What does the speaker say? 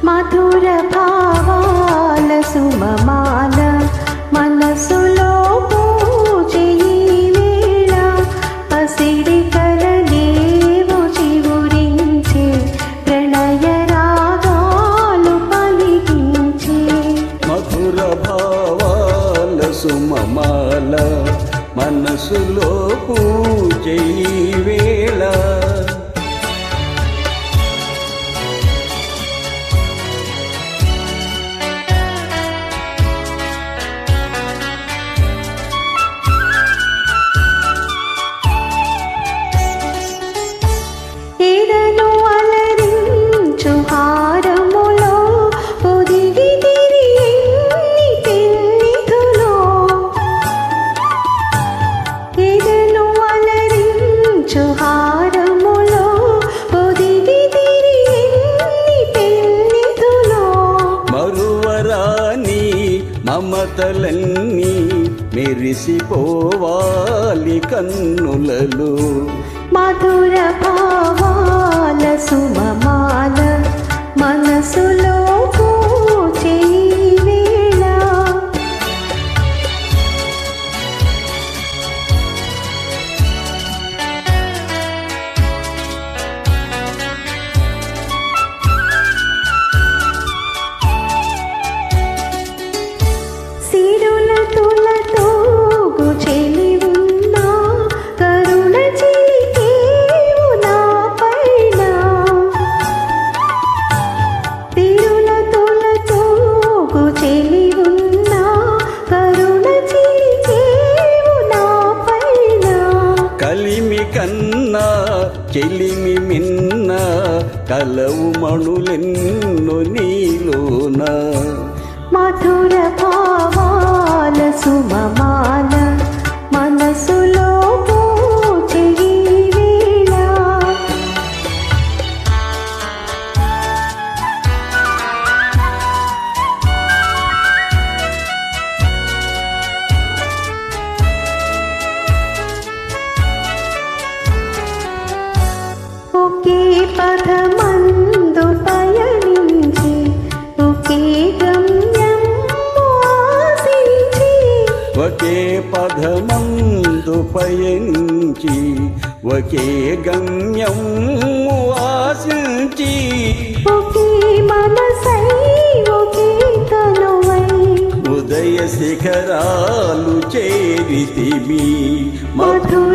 మధుర భావాల సుమమాల మనసులో పూజే ఈ వేళ పసిడి కలలేవో చివురించే ప్రణయ రాగాలు పలికించే మధుర భావాల సుమమాల మనసులో పూజే ఈ వేళ ఏదను అలరించు హారములో పొదిగి తిరి ఎన్ని పెన్నిధులో ఏదను అలరించు హారములో పొదిగి తిరి ఎన్ని పెన్నిధులో మరువరాని మమతలన్నీ మెరిసిపోవాలి కన్నులలో మధుర భావాల సుమమాల మనసులో పూజే ఈ వేళ సిరుల తులతూగు చెలి ఉన్నా కరుణ చిలికేవు నాపైన సిరుల తులతూగు చెలి ఉన్నా కరుణ చిలికేవు నాపైన కలిమి కన్నా చెలిమి మిన్న కలవు మణులెన్నో నీలోన మధుర భావాల సుమమాల మనసులో పూజే ఈ వేళ ఒకే పదమందు పయనించి ఒకే గమ్యం ఆశించి ఒకే పదమందు పయనించి ఒకే గమ్యం ఆశించి ఒకే మనసై ఒకే తనువై ఉదయ శిఖరాలు చేరితిమి మధుర